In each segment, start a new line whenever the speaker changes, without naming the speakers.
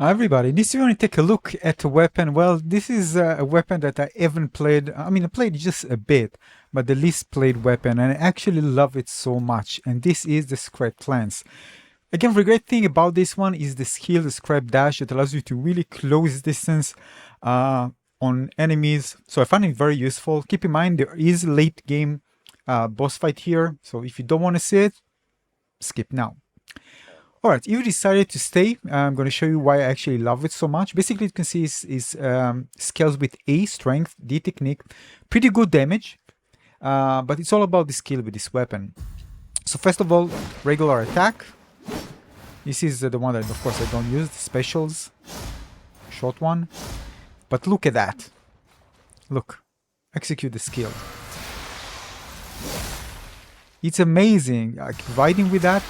Everybody, this you want to take a look at the weapon. Well, this is a weapon that I haven't played. I mean, I played just a bit, but the least played weapon, and I actually love it so much. And this is the Scrap Lance. Again, the great thing about this one is the skill, the Scrap Dash, that allows you to really close distance on enemies. So I find it very useful. Keep in mind, there is late game boss fight here. So if you don't want to see it, skip now. Alright, if you decided to stay, I'm going to show you why I actually love it so much. Basically, you can see is scales with A, strength, D, technique, pretty good damage, but it's all about the skill with this weapon. So first of all, regular attack. This is the one that, of course, I don't use, the specials, short one. But look at that. Look, execute the skill. It's amazing, like riding with that.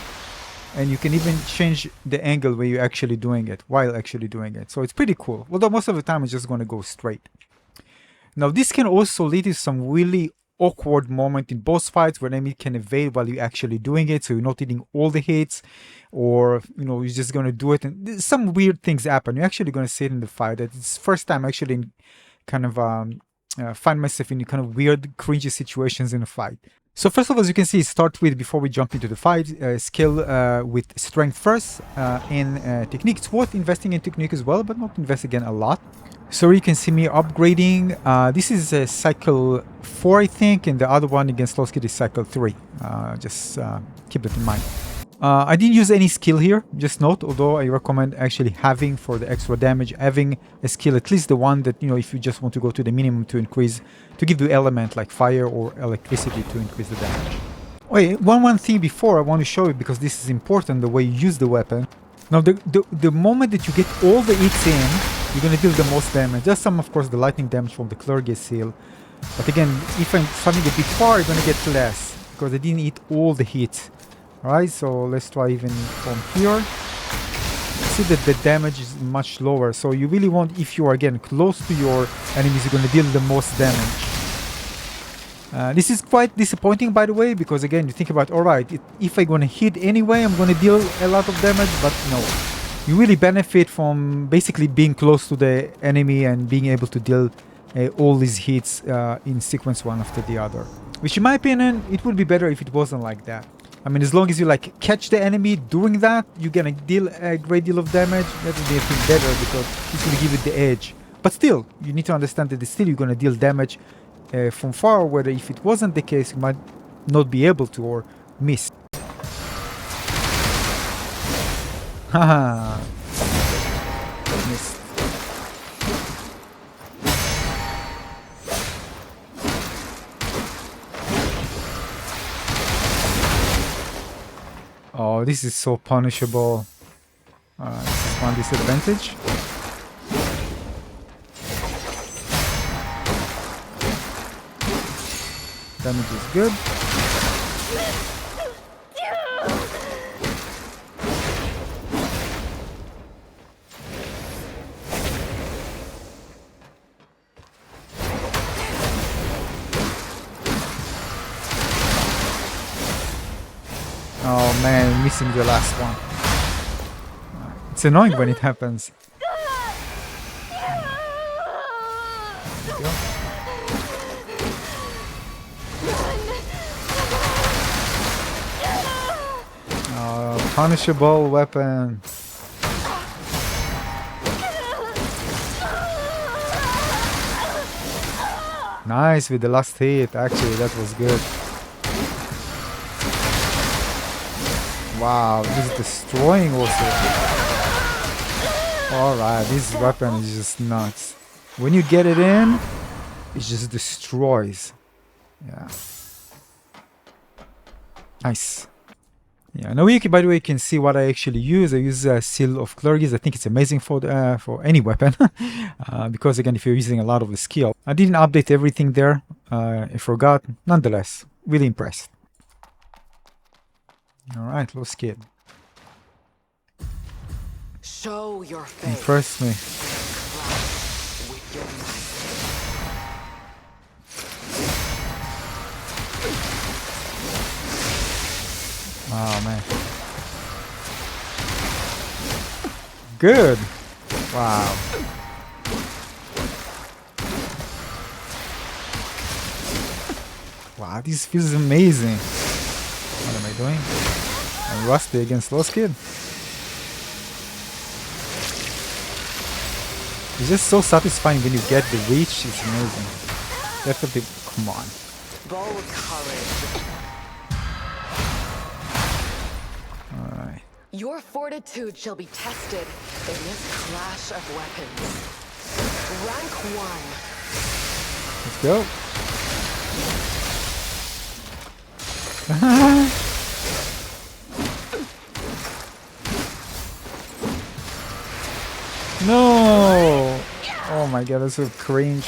And you can even change the angle where you're actually doing it, while actually doing it. So it's pretty cool. Although most of the time it's just going to go straight. Now this can also lead to some really awkward moment in boss fights where enemy can evade while you're actually doing it. So you're not hitting all the hits, or you're just going to do it. And some weird things happen. You're actually going to see it in the fight. That it's first time actually in kind of find myself in kind of weird, cringy situations in a fight. So first of all, as you can see, start with, before we jump into the fight, skill with strength first and technique. It's worth investing in technique as well, but not invest again a lot. So you can see me upgrading. This is cycle 4, I think, and the other one against Loskid is cycle 3. Just keep that in mind. I didn't use any skill here, just note, although I recommend actually having, for the extra damage, having a skill, at least the one that, if you just want to go to the minimum to increase, to give the element like fire or electricity to increase the damage. Wait, one thing before I want to show you, because this is important, the way you use the weapon. Now, the moment that you get all the hits in, you're going to deal the most damage. Just some, of course, the lightning damage from the clergy seal. But again, if I'm starting a bit far, you're going to get less, because I didn't hit all the hits. Alright, so let's try even from here. See that the damage is much lower, so you really want, if you are again close to your enemies, you're going to deal the most damage. This is quite disappointing, by the way, because again, you think about, alright, if I'm going to hit anyway, I'm going to deal a lot of damage, but no. You really benefit from basically being close to the enemy and being able to deal all these hits in sequence one after the other. Which in my opinion, it would be better if it wasn't like that. I mean, as long as you catch the enemy doing that, you're gonna deal a great deal of damage. That would be a thing better, because it's gonna give it the edge. But still, you need to understand that still you're gonna deal damage from far, whether if it wasn't the case, you might not be able to, or miss. Haha. Missed. Oh, this is so punishable. This is one disadvantage. Damage is good. Oh man, missing the last one. It's annoying when it happens. Punishable weapon. Nice with the last hit, actually, that was good. Wow, this is destroying also. Alright, this weapon is just nuts. When you get it in, it just destroys. Yeah. Nice. Yeah, now by the way, you can see what I actually use. I use Seal of Clergies. I think it's amazing for any weapon. Because again, if you're using a lot of the skill. I didn't update everything there. I forgot. Nonetheless, really impressed. Alright, Loskid.
Show your face.
Impress me. Oh man. Good. Wow. Wow, this feels amazing. What am I doing? I'm rusty against Loskid. It's just so satisfying when you get the reach. It's amazing. Definitely, come on.
Bold courage.
Alright.
Your fortitude shall be tested in this clash of weapons. Rank 1.
Let's go. No! Oh my god, that's so cringe.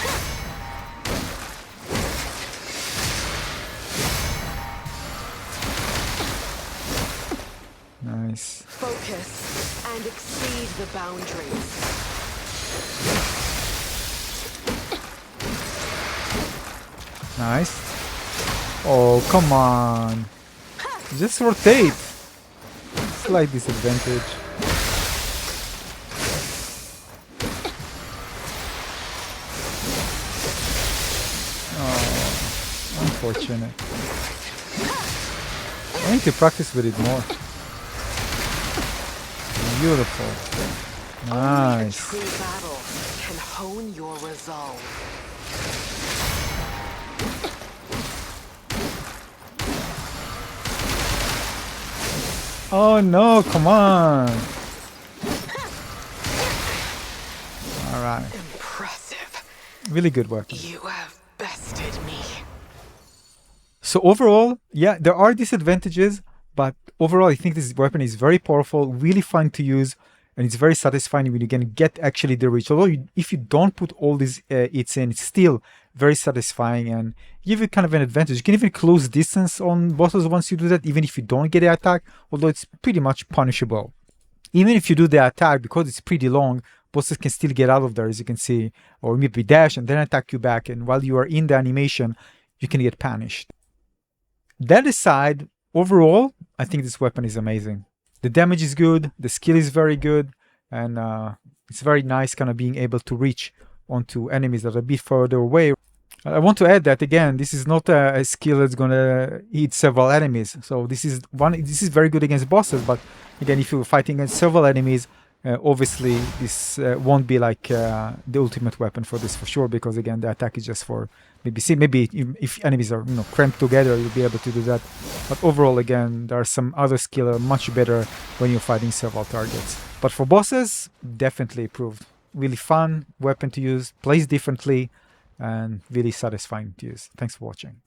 Nice.
Focus and exceed the boundaries.
Nice. Oh, come on. Just rotate. Slight disadvantage. Oh, unfortunate. I need to practice with it more. Beautiful. Nice.
True battle can hone your resolve.
Oh no, come on. Alright.
Impressive.
Really good weapon.
You have bested me.
So overall, yeah, there are disadvantages, but overall I think this weapon is very powerful, really fun to use, and it's very satisfying when you can get actually the reach. Although if you don't put all these hits in, it's still very satisfying and give you kind of an advantage. You can even close distance on bosses once you do that, even if you don't get the attack, although it's pretty much punishable. Even if you do the attack, because it's pretty long, bosses can still get out of there, as you can see, or maybe dash and then attack you back, and while you are in the animation, you can get punished. That aside, overall, I think this weapon is amazing. The damage is good, the skill is very good, and it's very nice kind of being able to reach onto enemies that are a bit further away. I want to add that again, this is not a skill that's gonna hit several enemies. So this is very good against bosses, but again, if you're fighting against several enemies, obviously this won't be like the ultimate weapon for this for sure, because again, the attack is just for maybe if enemies are cramped together, you'll be able to do that. But overall, again, there are some other skills that are much better when you're fighting several targets. But for bosses, definitely improved. Really fun weapon to use, plays differently, and really satisfying to use. Thanks for watching.